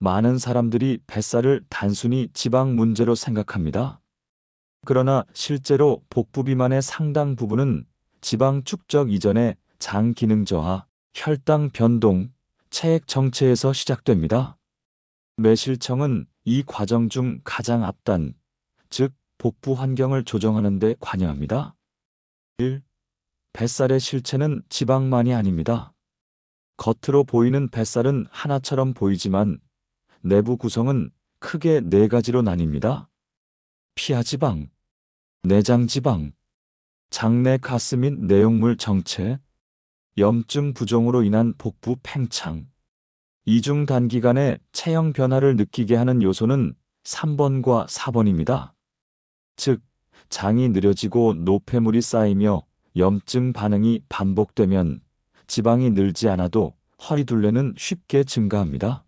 많은 사람들이 뱃살을 단순히 지방 문제로 생각합니다. 그러나 실제로 복부 비만의 상당 부분은 지방 축적 이전의 장 기능 저하, 혈당 변동, 체액 정체에서 시작됩니다. 매실청은 이 과정 중 가장 앞단, 즉 복부 환경을 조정하는 데 관여합니다. 1. 뱃살의 실체는 지방만이 아닙니다. 겉으로 보이는 뱃살은 하나처럼 보이지만 내부 구성은 크게 네 가지로 나뉩니다. 피하지방, 내장지방, 장내 가스 및 내용물 정체, 염증 부종으로 인한 복부 팽창. 이중 단기간에 체형 변화를 느끼게 하는 요소는 3번과 4번입니다. 즉, 장이 느려지고 노폐물이 쌓이며 염증 반응이 반복되면 지방이 늘지 않아도 허리둘레는 쉽게 증가합니다.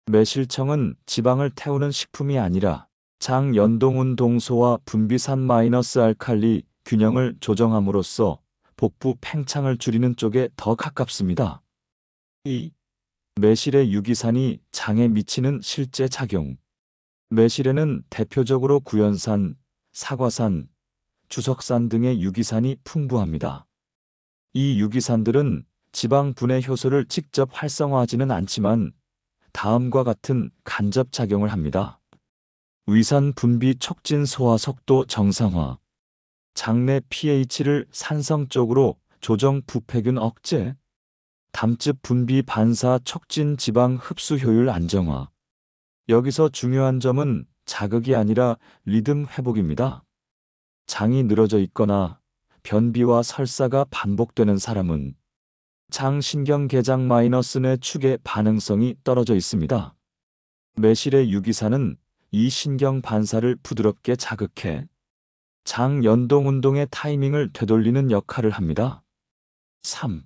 매실청은 지방을 태우는 식품이 아니라 장 연동운동소와 분비산 마이너스 알칼리 균형을 조정함으로써 복부 팽창을 줄이는 쪽에 더 가깝습니다. 2. 매실의 유기산이 장에 미치는 실제 작용. 매실에는 대표적으로 구연산, 사과산, 주석산 등의 유기산이 풍부합니다. 이 유기산들은 지방 분해 효소를 직접 활성화하지는 않지만 다음과 같은 간접 작용을 합니다. 위산 분비 촉진 소화 속도 정상화, 장내 pH를 산성적으로 조정 부패균 억제, 담즙 분비 반사 촉진 지방 흡수 효율 안정화. 여기서 중요한 점은 자극이 아니라 리듬 회복입니다. 장이 늘어져 있거나 변비와 설사가 반복되는 사람은 장신경개장 마이너스 뇌 축의 반응성이 떨어져 있습니다. 매실의 유기산은 이 신경 반사를 부드럽게 자극해 장 연동 운동의 타이밍을 되돌리는 역할을 합니다. 3.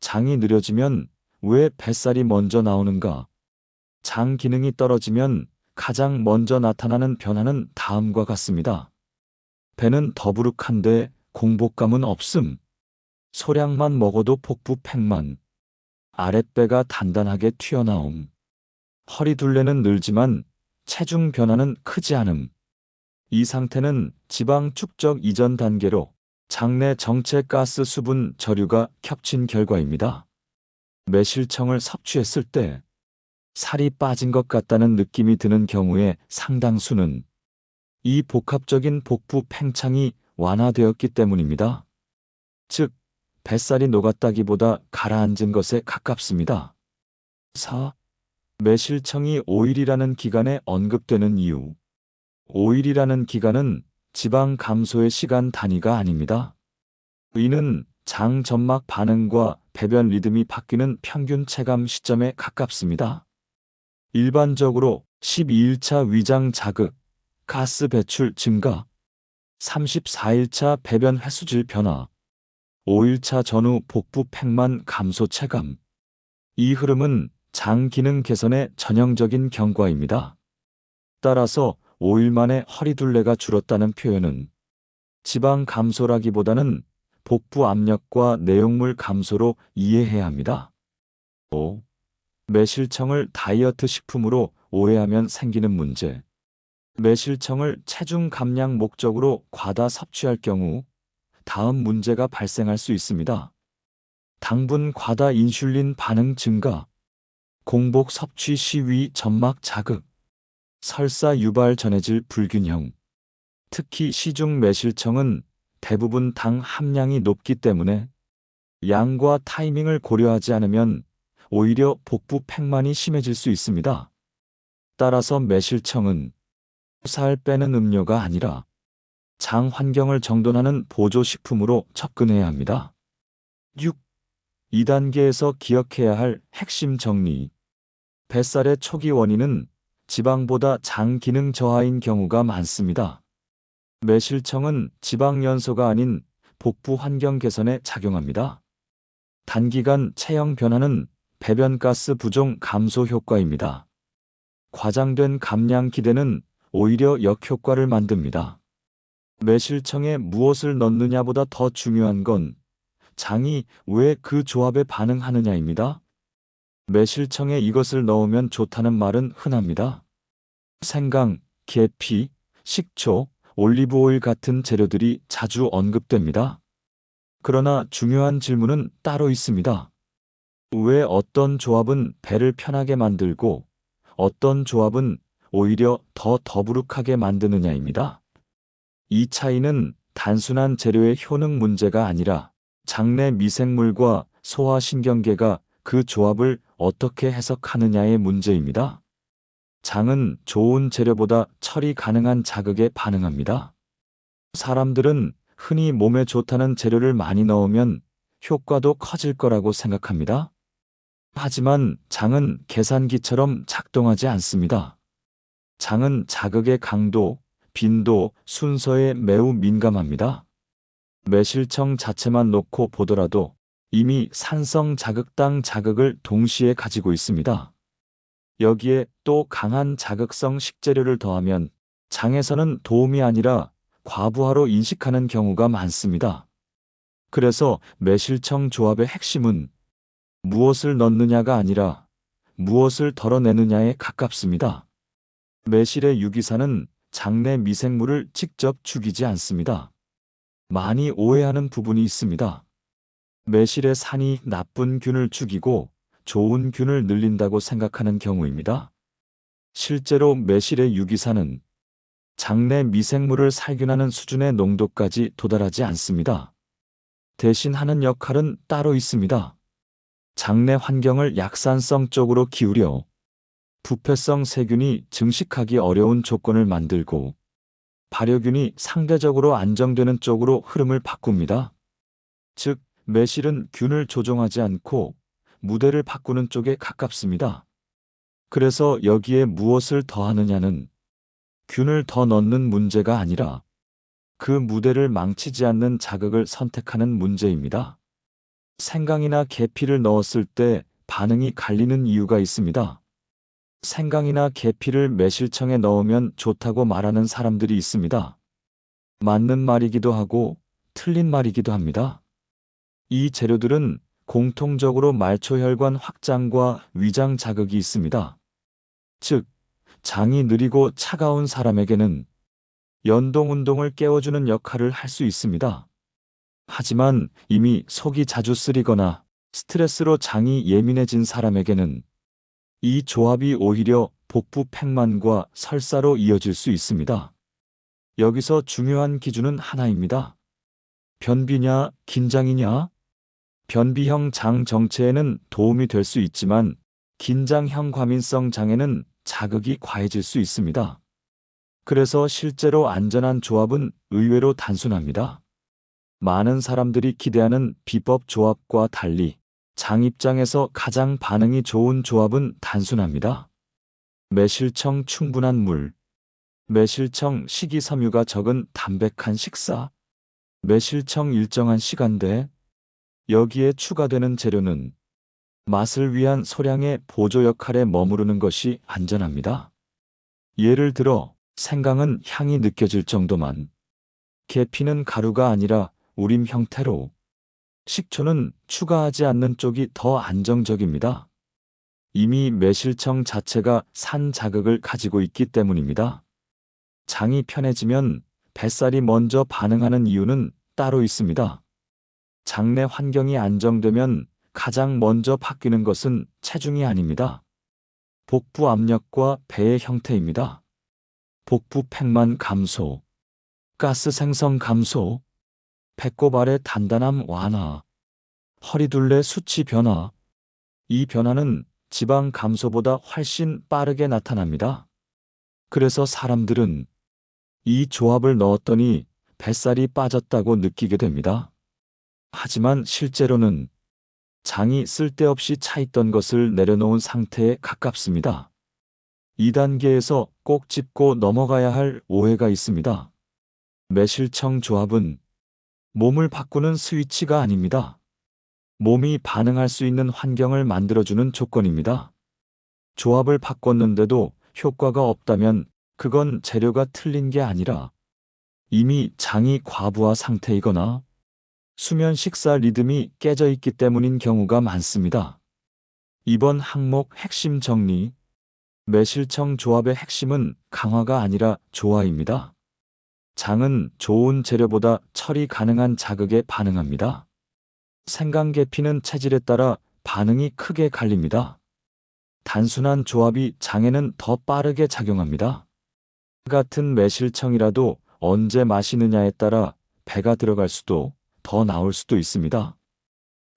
장이 느려지면 왜 뱃살이 먼저 나오는가? 장 기능이 떨어지면 가장 먼저 나타나는 변화는 다음과 같습니다. 배는 더부룩한데 공복감은 없음. 소량만 먹어도 복부 팽만. 아랫배가 단단하게 튀어나옴. 허리둘레는 늘지만 체중 변화는 크지 않음. 이 상태는 지방 축적 이전 단계로 장내 정체 가스 수분 저류가 겹친 결과입니다. 매실청을 섭취했을 때 살이 빠진 것 같다는 느낌이 드는 경우의 상당수는 이 복합적인 복부 팽창이 완화되었기 때문입니다. 즉, 뱃살이 녹았다기보다 가라앉은 것에 가깝습니다. 4. 매실청이 5일이라는 기간에 언급되는 이유. 5일이라는 기간은 지방 감소의 시간 단위가 아닙니다. 이는 장 점막 반응과 배변 리듬이 바뀌는 평균 체감 시점에 가깝습니다. 일반적으로 12일차 위장 자극, 가스 배출 증가, 34일차 배변 횟수질 변화, 5일차 전후 복부 팽만 감소 체감. 이 흐름은 장 기능 개선의 전형적인 경과입니다. 따라서 5일 만에 허리둘레가 줄었다는 표현은 지방 감소라기보다는 복부 압력과 내용물 감소로 이해해야 합니다. 5. 매실청을 다이어트 식품으로 오해하면 생기는 문제. 매실청을 체중 감량 목적으로 과다 섭취할 경우 다음 문제가 발생할 수 있습니다. 당분 과다 인슐린 반응 증가, 공복 섭취 시 위 점막 자극, 설사 유발 전해질 불균형. 특히 시중 매실청은 대부분 당 함량이 높기 때문에 양과 타이밍을 고려하지 않으면 오히려 복부 팽만이 심해질 수 있습니다. 따라서 매실청은 살 빼는 음료가 아니라 장 환경을 정돈하는 보조식품으로 접근해야 합니다. 6. 2단계에서 기억해야 할 핵심 정리. 뱃살의 초기 원인은 지방보다 장 기능 저하인 경우가 많습니다. 매실청은 지방 연소가 아닌 복부 환경 개선에 작용합니다. 단기간 체형 변화는 배변가스 부종 감소 효과입니다. 과장된 감량 기대는 오히려 역효과를 만듭니다. 매실청에 무엇을 넣느냐보다 더 중요한 건 장이 왜 그 조합에 반응하느냐입니다. 매실청에 이것을 넣으면 좋다는 말은 흔합니다. 생강, 계피, 식초, 올리브오일 같은 재료들이 자주 언급됩니다. 그러나 중요한 질문은 따로 있습니다. 왜 어떤 조합은 배를 편하게 만들고 어떤 조합은 오히려 더 더부룩하게 만드느냐입니다. 이 차이는 단순한 재료의 효능 문제가 아니라 장내 미생물과 소화신경계가 그 조합을 어떻게 해석하느냐의 문제입니다. 장은 좋은 재료보다 처리 가능한 자극에 반응합니다. 사람들은 흔히 몸에 좋다는 재료를 많이 넣으면 효과도 커질 거라고 생각합니다. 하지만 장은 계산기처럼 작동하지 않습니다. 장은 자극의 강도, 빈도, 순서에 매우 민감합니다. 매실청 자체만 놓고 보더라도 이미 산성 자극당 자극을 동시에 가지고 있습니다. 여기에 또 강한 자극성 식재료를 더하면 장에서는 도움이 아니라 과부하로 인식하는 경우가 많습니다. 그래서 매실청 조합의 핵심은 무엇을 넣느냐가 아니라 무엇을 덜어내느냐에 가깝습니다. 매실의 유기산은 장내 미생물을 직접 죽이지 않습니다. 많이 오해하는 부분이 있습니다. 매실의 산이 나쁜 균을 죽이고 좋은 균을 늘린다고 생각하는 경우입니다. 실제로 매실의 유기산은 장내 미생물을 살균하는 수준의 농도까지 도달하지 않습니다. 대신 하는 역할은 따로 있습니다. 장내 환경을 약산성 쪽으로 기울여 부패성 세균이 증식하기 어려운 조건을 만들고 발효균이 상대적으로 안정되는 쪽으로 흐름을 바꿉니다. 즉, 매실은 균을 조종하지 않고 무대를 바꾸는 쪽에 가깝습니다. 그래서 여기에 무엇을 더하느냐는 균을 더 넣는 문제가 아니라 그 무대를 망치지 않는 자극을 선택하는 문제입니다. 생강이나 계피를 넣었을 때 반응이 갈리는 이유가 있습니다. 생강이나 계피를 매실청에 넣으면 좋다고 말하는 사람들이 있습니다. 맞는 말이기도 하고 틀린 말이기도 합니다. 이 재료들은 공통적으로 말초혈관 확장과 위장 자극이 있습니다. 즉, 장이 느리고 차가운 사람에게는 연동운동을 깨워주는 역할을 할 수 있습니다. 하지만 이미 속이 자주 쓰리거나 스트레스로 장이 예민해진 사람에게는 이 조합이 오히려 복부 팽만과 설사로 이어질 수 있습니다. 여기서 중요한 기준은 하나입니다. 변비냐, 긴장이냐? 변비형 장 정체에는 도움이 될 수 있지만 긴장형 과민성 장에는 자극이 과해질 수 있습니다. 그래서 실제로 안전한 조합은 의외로 단순합니다. 많은 사람들이 기대하는 비법 조합과 달리 장 입장에서 가장 반응이 좋은 조합은 단순합니다. 매실청 충분한 물, 매실청 식이섬유가 적은 담백한 식사, 매실청 일정한 시간대, 여기에 추가되는 재료는 맛을 위한 소량의 보조 역할에 머무르는 것이 안전합니다. 예를 들어 생강은 향이 느껴질 정도만, 계피는 가루가 아니라 우림 형태로, 식초는 추가하지 않는 쪽이 더 안정적입니다. 이미 매실청 자체가 산 자극을 가지고 있기 때문입니다. 장이 편해지면 뱃살이 먼저 반응하는 이유는 따로 있습니다. 장내 환경이 안정되면 가장 먼저 바뀌는 것은 체중이 아닙니다. 복부 압력과 배의 형태입니다. 복부 팽만 감소, 가스 생성 감소, 배꼽 아래 단단함 완화, 허리둘레 수치 변화. 이 변화는 지방 감소보다 훨씬 빠르게 나타납니다. 그래서 사람들은 이 조합을 넣었더니 뱃살이 빠졌다고 느끼게 됩니다. 하지만 실제로는 장이 쓸데없이 차있던 것을 내려놓은 상태에 가깝습니다. 2단계에서 꼭 짚고 넘어가야 할 오해가 있습니다. 매실청 조합은 몸을 바꾸는 스위치가 아닙니다. 몸이 반응할 수 있는 환경을 만들어주는 조건입니다. 조합을 바꿨는데도 효과가 없다면 그건 재료가 틀린 게 아니라 이미 장이 과부하 상태이거나 수면 식사 리듬이 깨져 있기 때문인 경우가 많습니다. 이번 항목 핵심 정리. 매실청 조합의 핵심은 강화가 아니라 조화입니다. 장은 좋은 재료보다 처리 가능한 자극에 반응합니다. 생강계피는 체질에 따라 반응이 크게 갈립니다. 단순한 조합이 장에는 더 빠르게 작용합니다. 같은 매실청이라도 언제 마시느냐에 따라 배가 들어갈 수도 더 나올 수도 있습니다.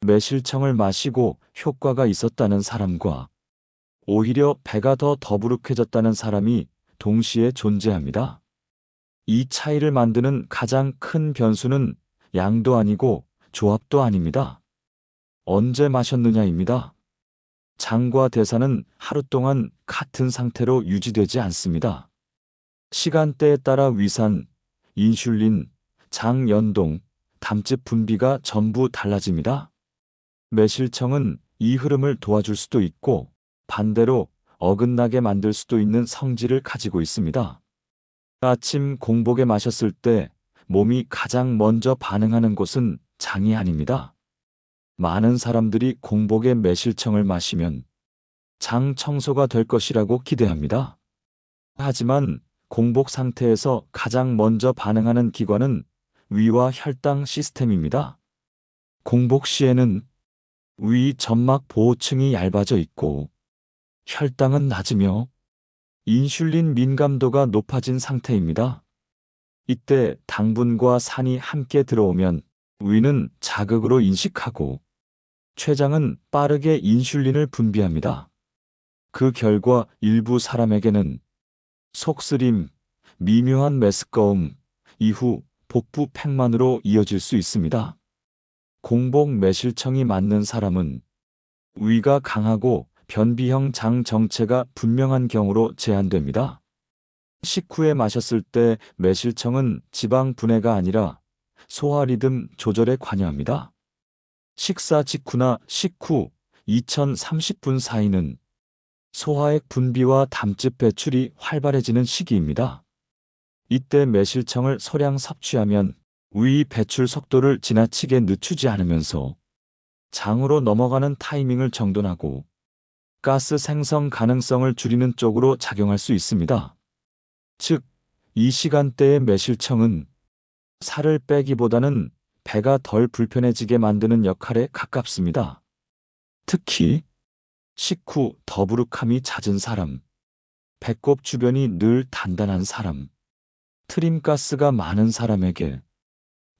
매실청을 마시고 효과가 있었다는 사람과 오히려 배가 더 더부룩해졌다는 사람이 동시에 존재합니다. 이 차이를 만드는 가장 큰 변수는 양도 아니고 조합도 아닙니다. 언제 마셨느냐입니다. 장과 대사는 하루 동안 같은 상태로 유지되지 않습니다. 시간대에 따라 위산, 인슐린, 장 연동, 담즙 분비가 전부 달라집니다. 매실청은 이 흐름을 도와줄 수도 있고 반대로 어긋나게 만들 수도 있는 성질을 가지고 있습니다. 아침 공복에 마셨을 때 몸이 가장 먼저 반응하는 곳은 장이 아닙니다. 많은 사람들이 공복에 매실청을 마시면 장 청소가 될 것이라고 기대합니다. 하지만 공복 상태에서 가장 먼저 반응하는 기관은 위와 혈당 시스템입니다. 공복 시에는 위 점막 보호층이 얇아져 있고 혈당은 낮으며 인슐린 민감도가 높아진 상태입니다. 이때 당분과 산이 함께 들어오면 위는 자극으로 인식하고 췌장은 빠르게 인슐린을 분비합니다. 그 결과 일부 사람에게는 속쓰림, 미묘한 메스꺼움, 이후 복부 팽만으로 이어질 수 있습니다. 공복 매실청이 맞는 사람은 위가 강하고 변비형 장 정체가 분명한 경우로 제한됩니다. 식후에 마셨을 때 매실청은 지방 분해가 아니라 소화 리듬 조절에 관여합니다. 식사 직후나 식후 2030분 사이는 소화액 분비와 담즙 배출이 활발해지는 시기입니다. 이때 매실청을 소량 섭취하면 위 배출 속도를 지나치게 늦추지 않으면서 장으로 넘어가는 타이밍을 정돈하고 가스 생성 가능성을 줄이는 쪽으로 작용할 수 있습니다. 즉, 이 시간대의 매실청은 살을 빼기보다는 배가 덜 불편해지게 만드는 역할에 가깝습니다. 특히 식후 더부룩함이 잦은 사람, 배꼽 주변이 늘 단단한 사람, 트림가스가 많은 사람에게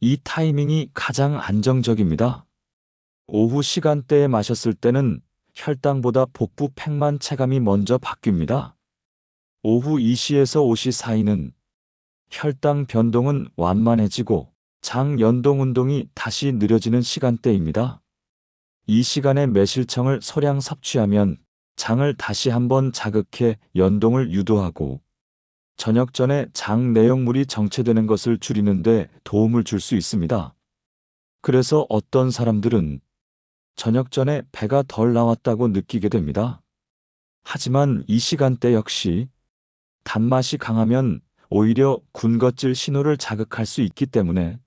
이 타이밍이 가장 안정적입니다. 오후 시간대에 마셨을 때는 혈당보다 복부 팽만 체감이 먼저 바뀝니다. 오후 2시에서 5시 사이는 혈당 변동은 완만해지고 장 연동 운동이 다시 느려지는 시간대입니다. 이 시간에 매실청을 소량 섭취하면 장을 다시 한번 자극해 연동을 유도하고 저녁 전에 장 내용물이 정체되는 것을 줄이는 데 도움을 줄 수 있습니다. 그래서 어떤 사람들은 저녁 전에 배가 덜 나왔다고 느끼게 됩니다. 하지만 이 시간대 역시 단맛이 강하면 오히려 군것질 신호를 자극할 수 있기 때문에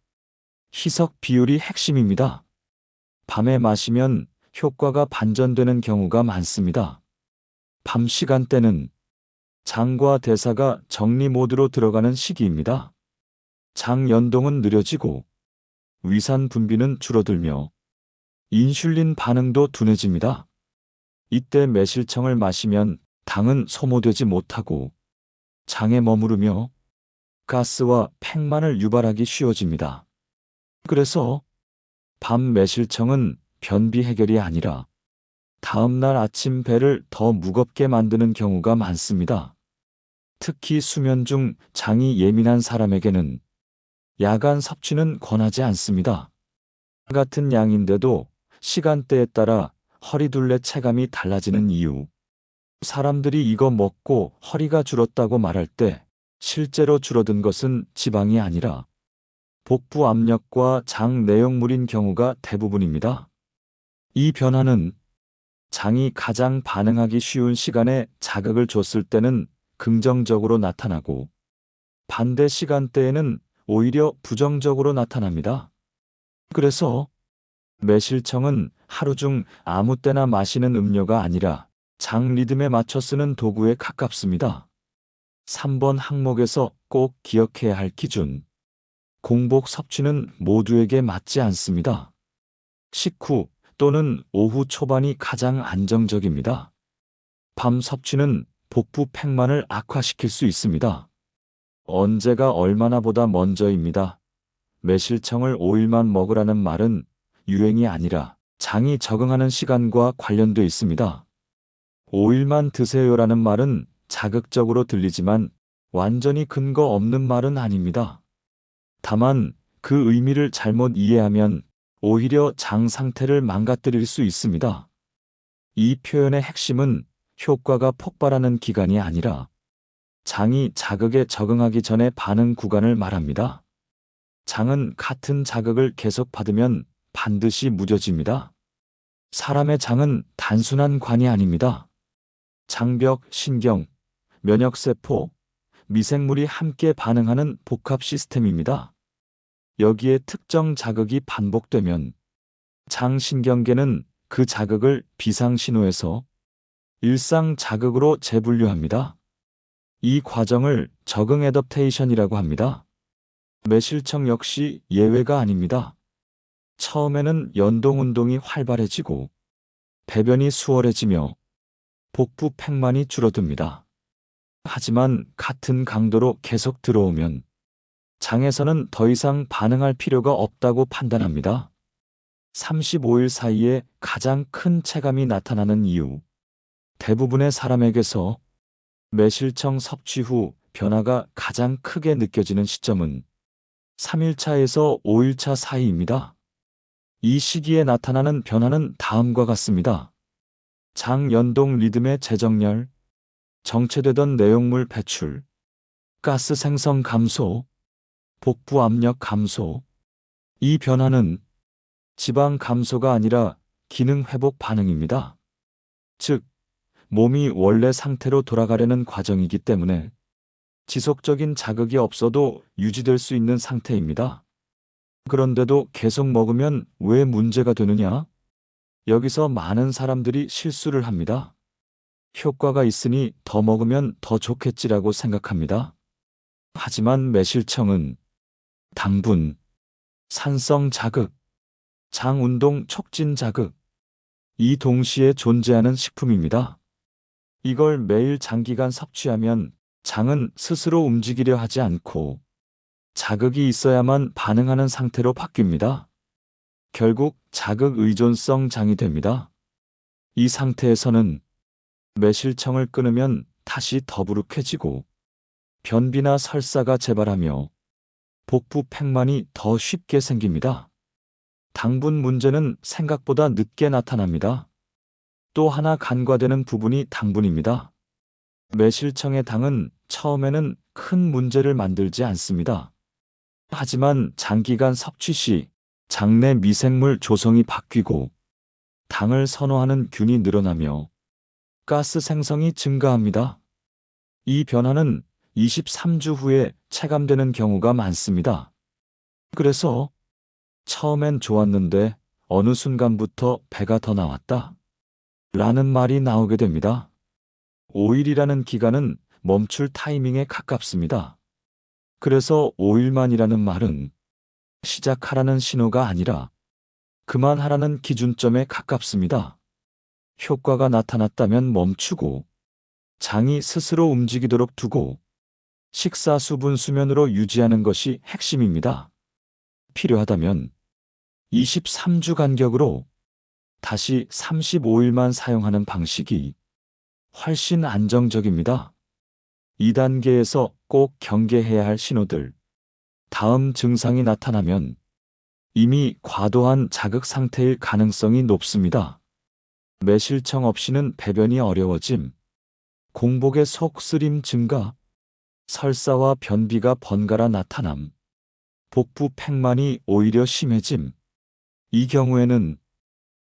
희석 비율이 핵심입니다. 밤에 마시면 효과가 반전되는 경우가 많습니다. 밤 시간대는 장과 대사가 정리 모드로 들어가는 시기입니다. 장 연동은 느려지고 위산 분비는 줄어들며 인슐린 반응도 둔해집니다. 이때 매실청을 마시면 당은 소모되지 못하고 장에 머무르며 가스와 팽만을 유발하기 쉬워집니다. 그래서 밤 매실청은 변비 해결이 아니라 다음날 아침 배를 더 무겁게 만드는 경우가 많습니다. 특히 수면 중 장이 예민한 사람에게는 야간 섭취는 권하지 않습니다. 같은 양인데도 시간대에 따라 허리둘레 체감이 달라지는 이유. 사람들이 이거 먹고 허리가 줄었다고 말할 때 실제로 줄어든 것은 지방이 아니라 복부 압력과 장 내용물인 경우가 대부분입니다. 이 변화는 장이 가장 반응하기 쉬운 시간에 자극을 줬을 때는 긍정적으로 나타나고 반대 시간대에는 오히려 부정적으로 나타납니다. 그래서 매실청은 하루 중 아무 때나 마시는 음료가 아니라 장 리듬에 맞춰 쓰는 도구에 가깝습니다. 3번 항목에서 꼭 기억해야 할 기준. 공복 섭취는 모두에게 맞지 않습니다. 식후 또는 오후 초반이 가장 안정적입니다. 밤 섭취는 복부 팽만을 악화시킬 수 있습니다. 언제가 얼마나 보다 먼저입니다. 매실청을 5일만 먹으라는 말은 유행이 아니라 장이 적응하는 시간과 관련돼 있습니다. 5일만 드세요라는 말은 자극적으로 들리지만 완전히 근거 없는 말은 아닙니다. 다만 그 의미를 잘못 이해하면 오히려 장 상태를 망가뜨릴 수 있습니다. 이 표현의 핵심은 효과가 폭발하는 기간이 아니라 장이 자극에 적응하기 전의 반응 구간을 말합니다. 장은 같은 자극을 계속 받으면 반드시 무뎌집니다. 사람의 장은 단순한 관이 아닙니다. 장벽, 신경, 면역세포, 미생물이 함께 반응하는 복합 시스템입니다. 여기에 특정 자극이 반복되면 장신경계는 그 자극을 비상신호에서 일상 자극으로 재분류합니다. 이 과정을 적응 애더프테이션이라고 합니다. 매실청 역시 예외가 아닙니다. 처음에는 연동운동이 활발해지고 배변이 수월해지며 복부 팽만이 줄어듭니다. 하지만 같은 강도로 계속 들어오면 장에서는 더 이상 반응할 필요가 없다고 판단합니다. 35일 사이에 가장 큰 체감이 나타나는 이유. 대부분의 사람에게서 매실청 섭취 후 변화가 가장 크게 느껴지는 시점은 3일차에서 5일차 사이입니다. 이 시기에 나타나는 변화는 다음과 같습니다. 장 연동 리듬의 재정렬, 정체되던 내용물 배출, 가스 생성 감소, 복부 압력 감소. 이 변화는 지방 감소가 아니라 기능 회복 반응입니다. 즉, 몸이 원래 상태로 돌아가려는 과정이기 때문에 지속적인 자극이 없어도 유지될 수 있는 상태입니다. 그런데도 계속 먹으면 왜 문제가 되느냐? 여기서 많은 사람들이 실수를 합니다. 효과가 있으니 더 먹으면 더 좋겠지라고 생각합니다. 하지만 매실청은 당분, 산성 자극, 장 운동 촉진 자극, 이 동시에 존재하는 식품입니다. 이걸 매일 장기간 섭취하면 장은 스스로 움직이려 하지 않고 자극이 있어야만 반응하는 상태로 바뀝니다. 결국 자극 의존성 장이 됩니다. 이 상태에서는 매실청을 끊으면 다시 더부룩해지고 변비나 설사가 재발하며 복부 팽만이 더 쉽게 생깁니다. 당분 문제는 생각보다 늦게 나타납니다. 또 하나 간과되는 부분이 당분입니다. 매실청의 당은 처음에는 큰 문제를 만들지 않습니다. 하지만 장기간 섭취 시 장내 미생물 조성이 바뀌고 당을 선호하는 균이 늘어나며 가스 생성이 증가합니다. 이 변화는 23주 후에 체감되는 경우가 많습니다. 그래서 처음엔 좋았는데 어느 순간부터 배가 더 나왔다 라는 말이 나오게 됩니다. 5일이라는 기간은 멈출 타이밍에 가깝습니다. 그래서 5일만이라는 말은 시작하라는 신호가 아니라 그만하라는 기준점에 가깝습니다. 효과가 나타났다면 멈추고 장이 스스로 움직이도록 두고 식사 수분 수면으로 유지하는 것이 핵심입니다. 필요하다면 23주 간격으로 다시 35일만 사용하는 방식이 훨씬 안정적입니다. 2단계에서 꼭 경계해야 할 신호들. 다음 증상이 나타나면 이미 과도한 자극 상태일 가능성이 높습니다. 매실청 없이는 배변이 어려워짐, 공복의 속쓰림 증가, 설사와 변비가 번갈아 나타남, 복부 팽만이 오히려 심해짐. 이 경우에는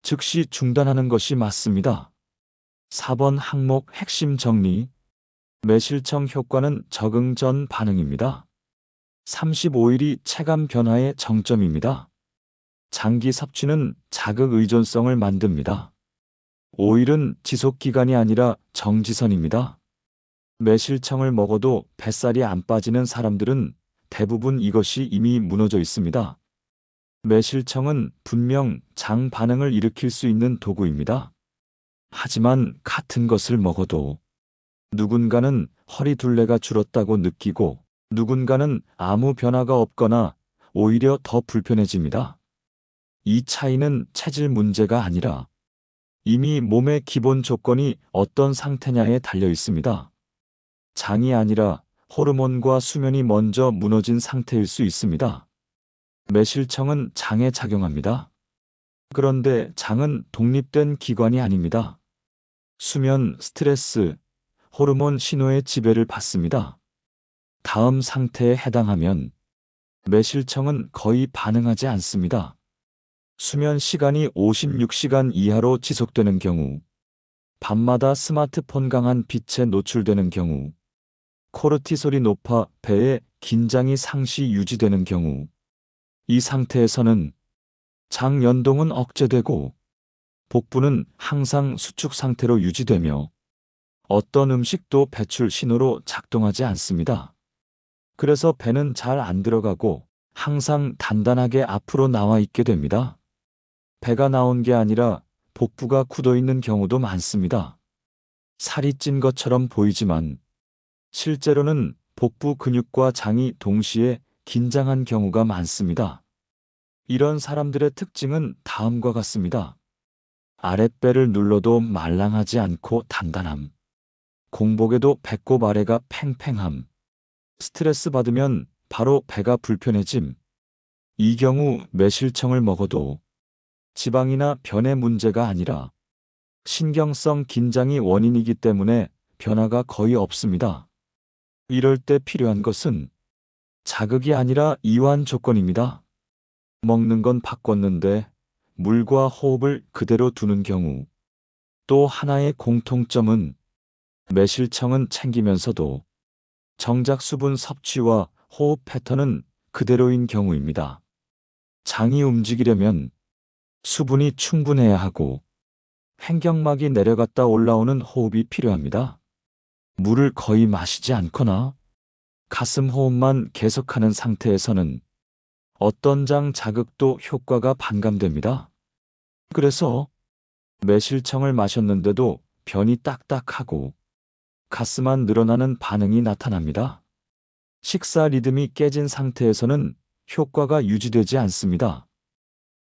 즉시 중단하는 것이 맞습니다. 4번 항목 핵심 정리. 매실청 효과는 적응 전 반응입니다. 35일이 체감 변화의 정점입니다. 장기 섭취는 자극 의존성을 만듭니다. 오일은 지속기간이 아니라 정지선입니다. 매실청을 먹어도 뱃살이 안 빠지는 사람들은 대부분 이것이 이미 무너져 있습니다. 매실청은 분명 장 반응을 일으킬 수 있는 도구입니다. 하지만 같은 것을 먹어도 누군가는 허리 둘레가 줄었다고 느끼고 누군가는 아무 변화가 없거나 오히려 더 불편해집니다. 이 차이는 체질 문제가 아니라 이미 몸의 기본 조건이 어떤 상태냐에 달려 있습니다. 장이 아니라 호르몬과 수면이 먼저 무너진 상태일 수 있습니다. 매실청은 장에 작용합니다. 그런데 장은 독립된 기관이 아닙니다. 수면, 스트레스, 호르몬 신호의 지배를 받습니다. 다음 상태에 해당하면 매실청은 거의 반응하지 않습니다. 수면 시간이 56시간 이하로 지속되는 경우, 밤마다 스마트폰 강한 빛에 노출되는 경우, 코르티솔이 높아 배의 긴장이 상시 유지되는 경우, 이 상태에서는 장 연동은 억제되고 복부는 항상 수축 상태로 유지되며 어떤 음식도 배출 신호로 작동하지 않습니다. 그래서 배는 잘 안 들어가고 항상 단단하게 앞으로 나와 있게 됩니다. 배가 나온 게 아니라 복부가 굳어 있는 경우도 많습니다. 살이 찐 것처럼 보이지만 실제로는 복부 근육과 장이 동시에 긴장한 경우가 많습니다. 이런 사람들의 특징은 다음과 같습니다. 아랫배를 눌러도 말랑하지 않고 단단함. 공복에도 배꼽 아래가 팽팽함. 스트레스 받으면 바로 배가 불편해짐. 이 경우 매실청을 먹어도 지방이나 변의 문제가 아니라 신경성 긴장이 원인이기 때문에 변화가 거의 없습니다. 이럴 때 필요한 것은 자극이 아니라 이완 조건입니다. 먹는 건 바꿨는데 물과 호흡을 그대로 두는 경우. 또 하나의 공통점은 매실청은 챙기면서도 정작 수분 섭취와 호흡 패턴은 그대로인 경우입니다. 장이 움직이려면 수분이 충분해야 하고 횡격막이 내려갔다 올라오는 호흡이 필요합니다. 물을 거의 마시지 않거나 가슴 호흡만 계속하는 상태에서는 어떤 장 자극도 효과가 반감됩니다. 그래서 매실청을 마셨는데도 변이 딱딱하고 가스만 늘어나는 반응이 나타납니다. 식사 리듬이 깨진 상태에서는 효과가 유지되지 않습니다.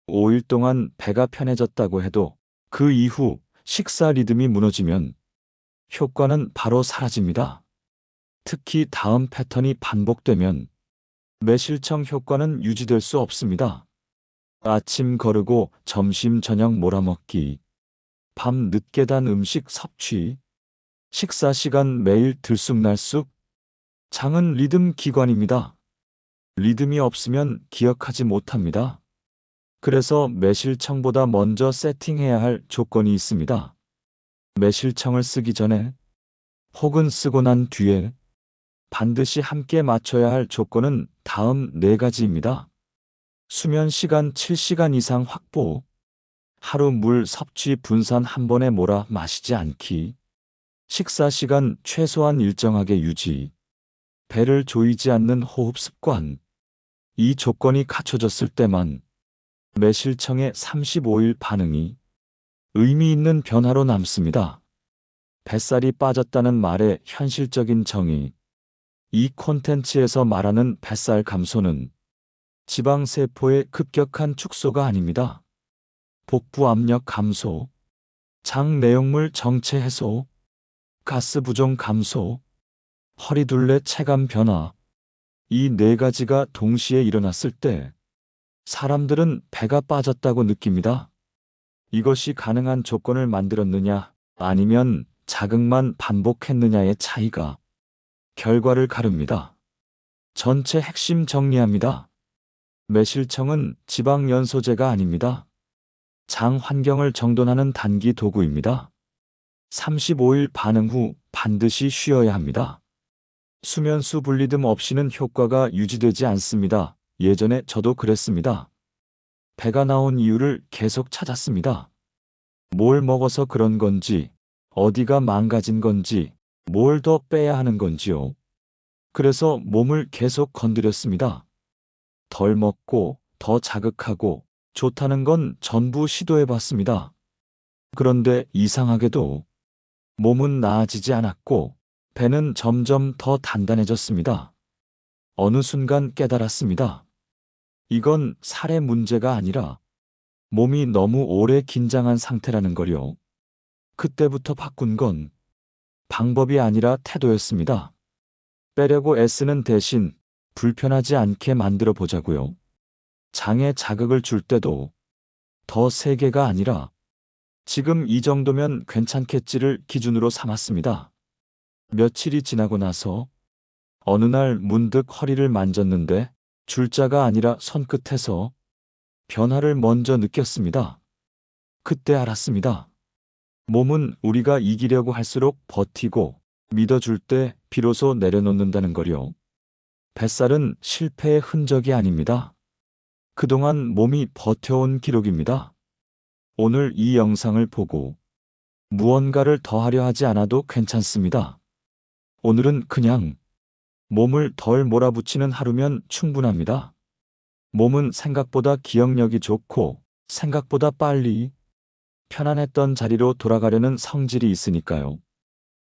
5일 동안 배가 편해졌다고 해도 그 이후 식사 리듬이 무너지면 효과는 바로 사라집니다. 특히 다음 패턴이 반복되면 매실청 효과는 유지될 수 없습니다. 아침 거르고 점심 저녁 몰아먹기, 밤 늦게 단 음식 섭취, 식사 시간 매일 들쑥날쑥. 장은 리듬 기관입니다. 리듬이 없으면 기억하지 못합니다. 그래서 매실청보다 먼저 세팅해야 할 조건이 있습니다. 매실청을 쓰기 전에 혹은 쓰고 난 뒤에 반드시 함께 맞춰야 할 조건은 다음 4가지입니다. 수면 시간 7시간 이상 확보, 하루 물 섭취 분산 한 번에 몰아 마시지 않기, 식사 시간 최소한 일정하게 유지, 배를 조이지 않는 호흡 습관. 이 조건이 갖춰졌을 때만 매실청의 35일 반응이 의미 있는 변화로 남습니다. 뱃살이 빠졌다는 말의 현실적인 정의. 이 콘텐츠에서 말하는 뱃살 감소는 지방세포의 급격한 축소가 아닙니다. 복부 압력 감소, 장 내용물 정체 해소, 가스 부종 감소, 허리둘레 체감 변화. 이 4가지가 동시에 일어났을 때 사람들은 배가 빠졌다고 느낍니다. 이것이 가능한 조건을 만들었느냐 아니면 자극만 반복했느냐의 차이가 결과를 가릅니다. 전체 핵심 정리합니다. 매실청은 지방 연소제가 아닙니다. 장 환경을 정돈하는 단기 도구입니다. 35일 반응 후 반드시 쉬어야 합니다. 수면수 분리듬 없이는 효과가 유지되지 않습니다. 예전에 저도 그랬습니다. 배가 나온 이유를 계속 찾았습니다. 뭘 먹어서 그런 건지, 어디가 망가진 건지, 뭘 더 빼야 하는 건지요. 그래서 몸을 계속 건드렸습니다. 덜 먹고, 더 자극하고, 좋다는 건 전부 시도해봤습니다. 그런데 이상하게도 몸은 나아지지 않았고, 배는 점점 더 단단해졌습니다. 어느 순간 깨달았습니다. 이건 살의 문제가 아니라 몸이 너무 오래 긴장한 상태라는 거요. 그때부터 바꾼 건 방법이 아니라 태도였습니다. 빼려고 애쓰는 대신 불편하지 않게 만들어 보자고요. 장에 자극을 줄 때도 더 세게가 아니라 지금 이 정도면 괜찮겠지를 기준으로 삼았습니다. 며칠이 지나고 나서 어느 날 문득 허리를 만졌는데 줄자가 아니라 손끝에서 변화를 먼저 느꼈습니다. 그때 알았습니다. 몸은 우리가 이기려고 할수록 버티고 믿어줄 때 비로소 내려놓는다는 거요. 뱃살은 실패의 흔적이 아닙니다. 그동안 몸이 버텨온 기록입니다. 오늘 이 영상을 보고 무언가를 더하려 하지 않아도 괜찮습니다. 오늘은 그냥 몸을 덜 몰아붙이는 하루면 충분합니다. 몸은 생각보다 기억력이 좋고 생각보다 빨리 편안했던 자리로 돌아가려는 성질이 있으니까요.